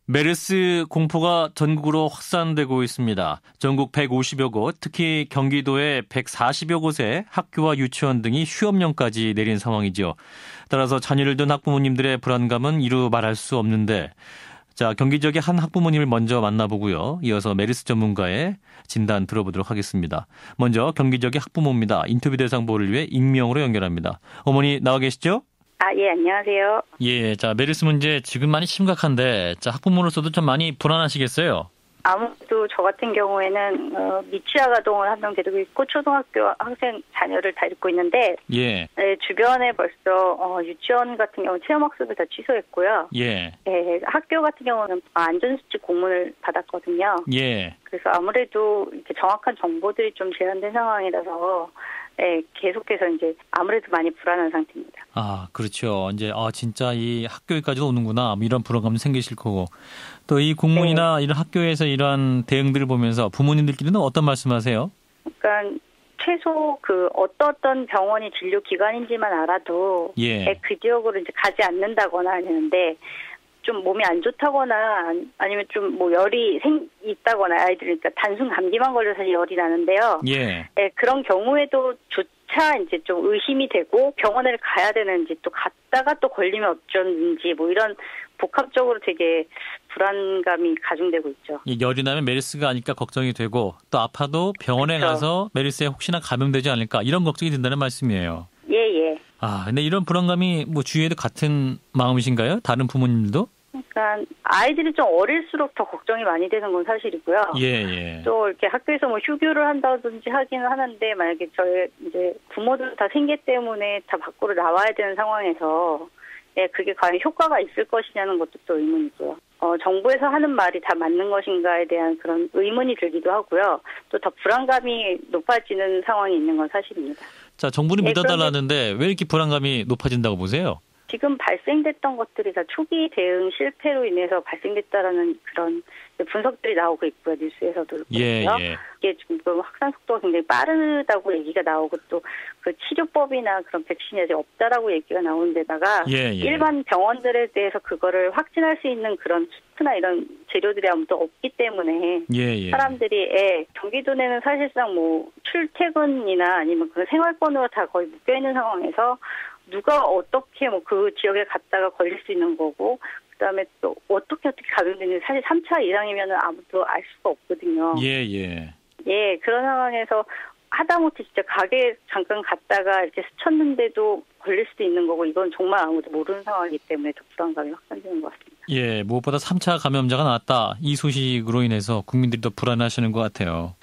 메르스 공포가 전국으로 확산되고 있습니다. 전국 150여 곳, 특히 경기도의 140여 곳에 학교와 유치원 등이 휴업령까지 내린 상황이죠. 따라서 자녀를 둔 학부모님들의 불안감은 이루 말할 수 없는데, 자, 경기 지역의 한 학부모님을 먼저 만나보고요. 이어서 메르스 전문가의 진단 들어보도록 하겠습니다. 먼저 경기 지역의 학부모입니다. 인터뷰 대상 보호를 위해 익명으로 연결합니다. 어머니 나와 계시죠? 예, 안녕하세요. 예, 자, 메르스 문제 지금 많이 심각한데, 자, 학부모로서도 좀 많이 불안하시겠어요? 아무래도 저 같은 경우에는 미취학 아동을 한 명 데리고 있고 초등학교 학생 자녀를 다 데리고 있는데, 예, 주변에 벌써 유치원 같은 경우 체험학습을 다 취소했고요. 예, 학교 같은 경우는 안전수칙 공문을 받았거든요. 예. 그래서 아무래도 이렇게 정확한 정보들이 좀 제한된 상황이라서 계속해서 이제 아무래도 많이 불안한 상태입니다. 아, 그렇죠. 이제 진짜 이 학교에까지도 오는구나, 뭐 이런 불안감도 생기실 거고, 또 이 공문이나 이런 학교에서 이러한 대응들을 보면서 부모님들끼리는 어떤 말씀하세요? 그러니까 최소 어떤 병원이 진료 기관인지만 알아도 그 지역으로 이제 가지 않는다거나 하는데, 좀 몸이 안 좋다거나 아니면 좀 뭐 열이 있다거나 아이들이 그러니까 단순 감기만 걸려서 열이 나는데요. 그런 경우에도 조차 이제 좀 의심이 되고 병원을 가야 되는지 또 갔다가 또 걸리면 어쩐지 뭐 이런 복합적으로 되게 불안감이 가중되고 있죠. 열이 나면 메르스가 아닐까 걱정이 되고 또 아파도 병원에 가서 메르스에 혹시나 감염되지 않을까 이런 걱정이 든다는 말씀이에요. 예. 근데 이런 불안감이 뭐 주위에도 같은 마음이신가요? 다른 부모님들도? 그러니까 아이들이 좀 어릴수록 더 걱정이 많이 되는 건 사실이고요. 예. 또 이렇게 학교에서 뭐 휴교를 한다든지 하기는 하는데 만약에 저희 이제 부모들 다 생계 때문에 다 밖으로 나와야 되는 상황에서 그게 과연 효과가 있을 것이냐는 것도 또 의문이고요. 정부에서 하는 말이 다 맞는 것인가에 대한 그런 의문이 들기도 하고요. 또 더 불안감이 높아지는 상황이 있는 건 사실입니다. 자, 정부는 믿어달라는데 왜 이렇게 불안감이 높아진다고 보세요? 지금 발생됐던 것들이 다 초기 대응 실패로 인해서 발생됐다라는 그런 분석들이 나오고 있고요. 뉴스에서도 그렇고요. 이게 지금 확산 속도가 굉장히 빠르다고 얘기가 나오고 또 그 치료법이나 그런 백신이 아직 없다라고 얘기가 나오는 데다가 일반 병원들에 대해서 그거를 확진할 수 있는 그런 수트나 이런 재료들이 아무도 없기 때문에 사람들이 경기도 내는 사실상 뭐 출퇴근이나 아니면 그 생활권으로 다 거의 묶여 있는 상황에서 누가 어떻게 뭐 그 지역에 갔다가 걸릴 수 있는 거고, 그다음에 또 어떻게 감염되는지 사실 3차 이상이면 아무도 알 수가 없거든요. 그런 상황에서 하다못해 진짜 가게 잠깐 갔다가 이렇게 스쳤는데도 걸릴 수도 있는 거고, 이건 정말 아무도 모르는 상황이기 때문에 더 불안감이 확산되는 것 같습니다. 무엇보다 3차 감염자가 나왔다. 이 소식으로 인해서 국민들이 더 불안하시는 것 같아요.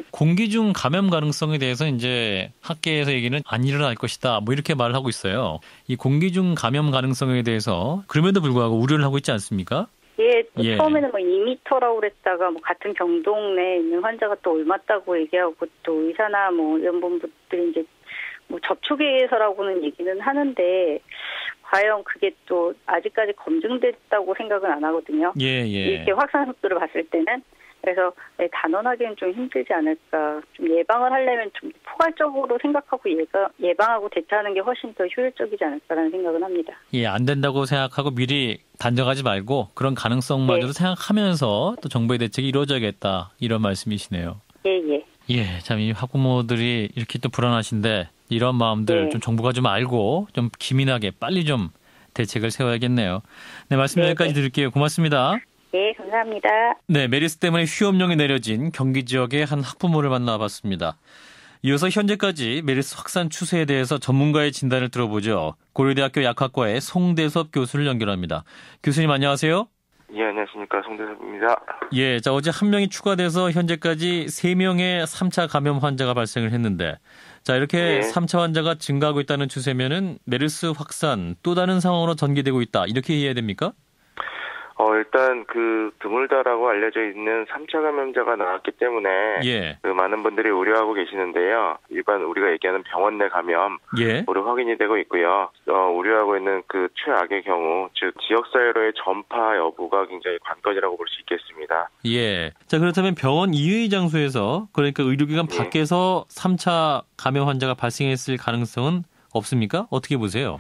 공기 중 감염 가능성에 대해서 이제 학계에서 얘기는 안 일어날 것이다. 뭐 이렇게 말을 하고 있어요. 이 공기 중 감염 가능성에 대해서 그럼에도 불구하고 우려를 하고 있지 않습니까? 처음에는 뭐 2m라고 그랬다가 뭐 같은 병동내에 있는 환자가 또 옮았다고 얘기하고 또 의사나 뭐 이런 분들이 이제 뭐 접촉에 의해서라고는 얘기는 하는데 과연 그게 또 아직까지 검증됐다고 생각은 안 하거든요. 이렇게 확산 속도를 봤을 때는. 그래서 단언하기는 좀 힘들지 않을까. 좀 예방을 하려면 좀 포괄적으로 생각하고 예방하고 대처하는 게 훨씬 더 효율적이지 않을까라는 생각은 합니다. 안 된다고 생각하고 미리 단정하지 말고 그런 가능성마저도 생각하면서 또 정부의 대책이 이루어져야겠다. 이런 말씀이시네요. 참 이 학부모들이 이렇게 또 불안하신데 이런 마음들 좀 정부가 좀 알고 좀 기민하게 빨리 좀 대책을 세워야겠네요. 말씀 여기까지 드릴게요. 고맙습니다. 감사합니다. 메르스 때문에 휴업령이 내려진 경기 지역의 한 학부모를 만나봤습니다. 이어서 현재까지 메르스 확산 추세에 대해서 전문가의 진단을 들어보죠. 고려대학교 약학과의 송대섭 교수를 연결합니다. 교수님 안녕하세요. 안녕하십니까. 송대섭입니다. 자, 어제 한 명이 추가돼서 현재까지 3명의 3차 감염 환자가 발생을 했는데, 자, 이렇게 3차 환자가 증가하고 있다는 추세면은 메르스 확산 또 다른 상황으로 전개되고 있다. 이렇게 이해해야 됩니까? 일단 드물다라고 알려져 있는 3차 감염자가 나왔기 때문에 많은 분들이 우려하고 계시는데요. 일반 우리가 얘기하는 병원 내 감염 우려 확인이 되고 있고요. 우려하고 있는 그 최악의 경우, 즉 지역사회로의 전파 여부가 굉장히 관건이라고 볼 수 있겠습니다. 자, 그렇다면 병원 이외의 장소에서, 그러니까 의료기관 밖에서 3차 감염 환자가 발생했을 가능성은 없습니까? 어떻게 보세요?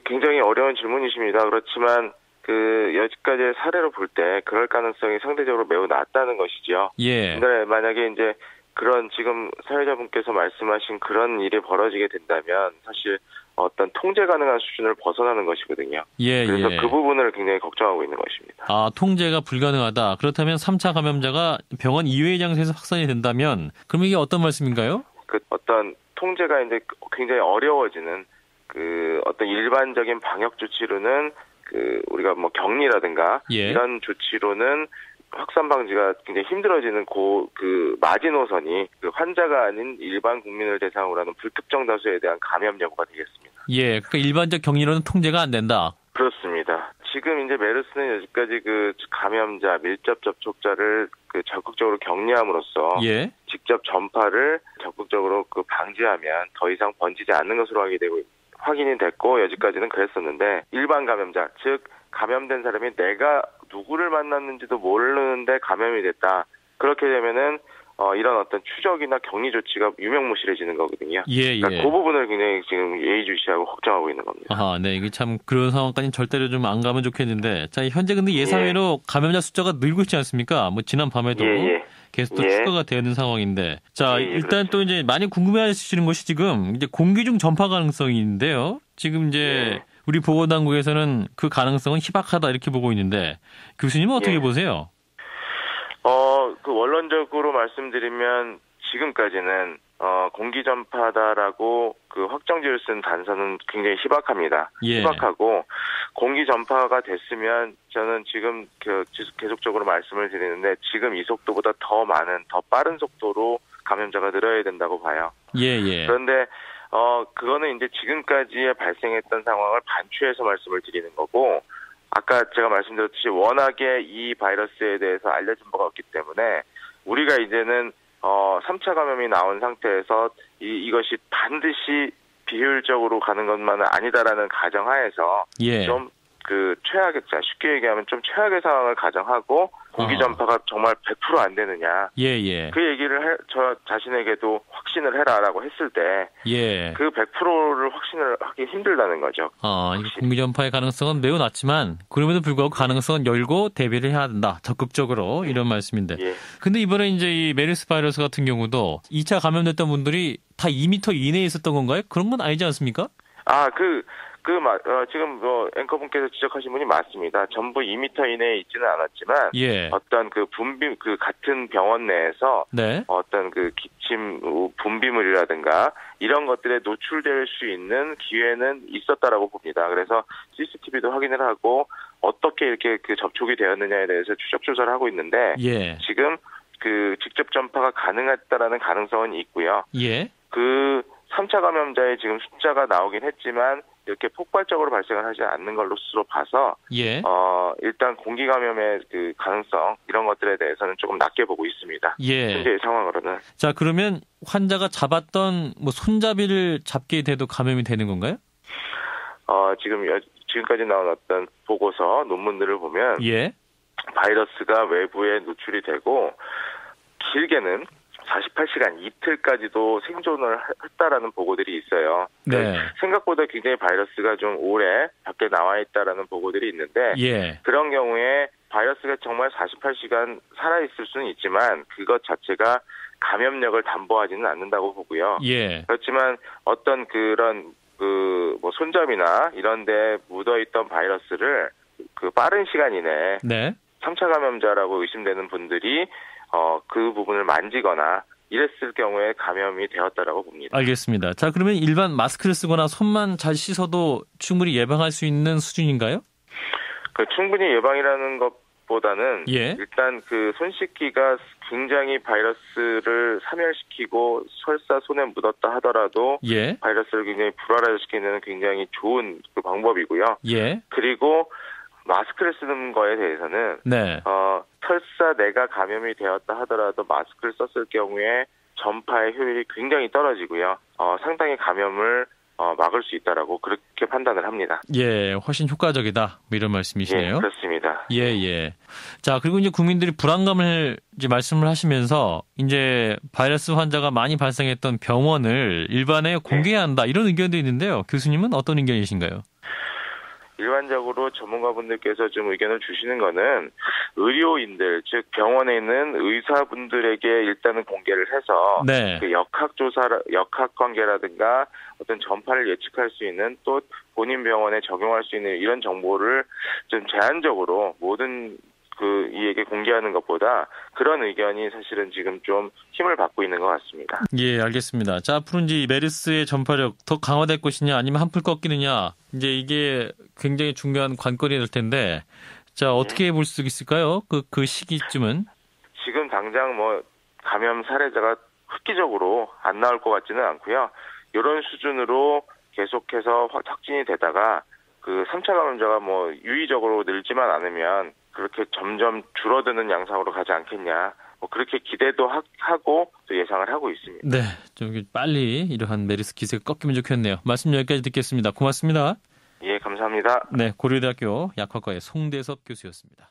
굉장히 어려운 질문이십니다. 그렇지만 그 여기까지의 사례로 볼 때 그럴 가능성이 상대적으로 매우 낮다는 것이죠. 예. 근데 만약에 이제 그런 지금 사회자분께서 말씀하신 그런 일이 벌어지게 된다면 사실 어떤 통제 가능한 수준을 벗어나는 것이거든요. 예, 그래서 예. 그 부분을 굉장히 걱정하고 있는 것입니다. 아, 통제가 불가능하다. 그렇다면 3차 감염자가 병원 이외의 장소에서 확산이 된다면 그럼 이게 어떤 말씀인가요? 그 어떤 통제가 이제 굉장히 어려워지는 그 어떤 일반적인 방역 조치로는 그 우리가 뭐 격리라든가 예. 이런 조치로는 확산 방지가 굉장히 힘들어지는 그 마지노선이 그 환자가 아닌 일반 국민을 대상으로 하는 불특정 다수에 대한 감염 여부가 되겠습니다. 예, 그러니까 일반적 격리로는 통제가 안 된다. 그렇습니다. 지금 이제 메르스는 여기까지 그 감염자, 밀접 접촉자를 그 적극적으로 격리함으로써 예. 직접 전파를 적극적으로 그 방지하면 더 이상 번지지 않는 것으로 확인이 됐고 여지까지는 그랬었는데 일반 감염자, 즉 감염된 사람이 내가 누구를 만났는지도 모르는데 감염이 됐다. 그렇게 되면은 이런 어떤 추적이나 격리 조치가 유명무실해지는 거거든요. 예, 예. 그러니까 그 부분을 굉장히 지금 예의주시하고 걱정하고 있는 겁니다. 아, 네. 이게 참 그런 상황까지는 절대로 좀 안 가면 좋겠는데. 자, 현재 근데 예상외로 감염자 숫자가 늘고 있지 않습니까? 뭐 지난 밤에도 계속 또 추가가 되는 상황인데. 자, 일단 그렇죠. 또 이제 많이 궁금해하시는 것이 지금 이제 공기 중 전파 가능성인데요. 지금 이제 우리 보건당국에서는 그 가능성은 희박하다 이렇게 보고 있는데 교수님은 어떻게 보세요? 그 원론적으로 말씀드리면 지금까지는 공기 전파다라고 그 확정지을 쓴 단서는 굉장히 희박합니다. 예. 희박하고 공기 전파가 됐으면 저는 지금 계속적으로 말씀을 드리는데 지금 이 속도보다 더 많은 더 빠른 속도로 감염자가 늘어야 된다고 봐요. 예. 그런데 그거는 이제 지금까지에 발생했던 상황을 반추해서 말씀을 드리는 거고 아까 제가 말씀드렸듯이 워낙에 이 바이러스에 대해서 알려진 바가 없기 때문에 우리가 이제는 3차 감염이 나온 상태에서 이것이 반드시 비효율적으로 가는 것만은 아니다라는 가정하에서 좀 그 최악의, 쉽게 얘기하면 좀 최악의 상황을 가정하고 공기 전파가 정말 100% 안 되느냐. 그 얘기를 저 자신에게도 확신을 해라라고 했을 때 그 100%를 확신을 하기 힘들다는 거죠. 공기 전파의 가능성은 매우 낮지만 그럼에도 불구하고 가능성은 열고 대비를 해야 된다. 적극적으로 이런 말씀인데. 근데 이번에 이제 이 메르스 바이러스 같은 경우도 2차 감염됐던 분들이 다 2m 이내에 있었던 건가요? 그런 건 아니지 않습니까? 지금 앵커분께서 지적하신 분이 맞습니다. 전부 2m 이내에 있지는 않았지만 어떤 그 같은 병원 내에서 어떤 그 기침 분비물이라든가 이런 것들에 노출될 수 있는 기회는 있었다라고 봅니다. 그래서 CCTV도 확인을 하고 어떻게 이렇게 그 접촉이 되었느냐에 대해서 추적 조사를 하고 있는데 지금 그 직접 전파가 가능했다라는 가능성은 있고요. 그 3차 감염자의 지금 숫자가 나오긴 했지만 이렇게 폭발적으로 발생을 하지 않는 걸로서 봐서 일단 공기 감염의 그 가능성 이런 것들에 대해서는 조금 낮게 보고 있습니다. 현재의 상황으로는. 자, 그러면 환자가 잡았던 뭐 손잡이를 잡게 돼도 감염이 되는 건가요? 지금까지 나온 어떤 보고서 논문들을 보면 바이러스가 외부에 노출이 되고 길게는 48시간 이틀까지도 생존을 했다라는 보고들이 있어요. 생각보다 굉장히 바이러스가 좀 오래 밖에 나와 있다라는 보고들이 있는데 그런 경우에 바이러스가 정말 48시간 살아있을 수는 있지만 그것 자체가 감염력을 담보하지는 않는다고 보고요. 그렇지만 어떤 그런 뭐 손잡이나 이런 데 묻어있던 바이러스를 그 빠른 시간 이내에 3차 감염자라고 의심되는 분들이 그 부분을 만지거나 이랬을 경우에 감염이 되었다라고 봅니다. 알겠습니다. 자, 그러면 일반 마스크를 쓰거나 손만 잘 씻어도 충분히 예방할 수 있는 수준인가요? 충분히 예방이라는 것보다는 일단 그 손 씻기가 굉장히 바이러스를 사멸시키고 설사 손에 묻었다 하더라도 바이러스를 굉장히 불활화시키는 굉장히 좋은 그 방법이고요. 그리고 마스크를 쓰는 거에 대해서는 설사 내가 감염이 되었다 하더라도 마스크를 썼을 경우에 전파의 효율이 굉장히 떨어지고요. 상당히 감염을 막을 수 있다라고 그렇게 판단을 합니다. 훨씬 효과적이다. 뭐 이런 말씀이시네요. 그렇습니다. 자, 그리고 이제 국민들이 불안감을 이제 말씀을 하시면서 이제 바이러스 환자가 많이 발생했던 병원을 일반에 공개해야 한다. 이런 의견도 있는데요. 교수님은 어떤 의견이신가요? 일반적으로 전문가분들께서 좀 의견을 주시는 거는 의료인들, 즉 병원에 있는 의사분들에게 일단은 공개를 해서 네. 그 역학 관계라든가 어떤 전파를 예측할 수 있는 또 본인 병원에 적용할 수 있는 이런 정보를 좀 제한적으로 모든 이에게 공개하는 것보다 그런 의견이 사실은 지금 좀 힘을 받고 있는 것 같습니다. 예, 알겠습니다. 자, 앞으로 이제 메르스의 전파력 더 강화될 것이냐 아니면 한풀 꺾이느냐 이제 이게 굉장히 중요한 관건이 될 텐데 자, 어떻게 볼 수 있을까요? 그 시기쯤은? 지금 당장 감염 사례자가 획기적으로 안 나올 것 같지는 않고요. 이런 수준으로 계속해서 확진이 되다가 그 3차 감염자가 유의적으로 늘지만 않으면 그렇게 점점 줄어드는 양상으로 가지 않겠냐. 그렇게 기대도 하고 또 예상을 하고 있습니다. 네, 좀 빨리 이러한 메르스 기세가 꺾이면 좋겠네요. 말씀 여기까지 듣겠습니다. 고맙습니다. 예, 감사합니다. 네, 고려대학교 약학과의 송대섭 교수였습니다.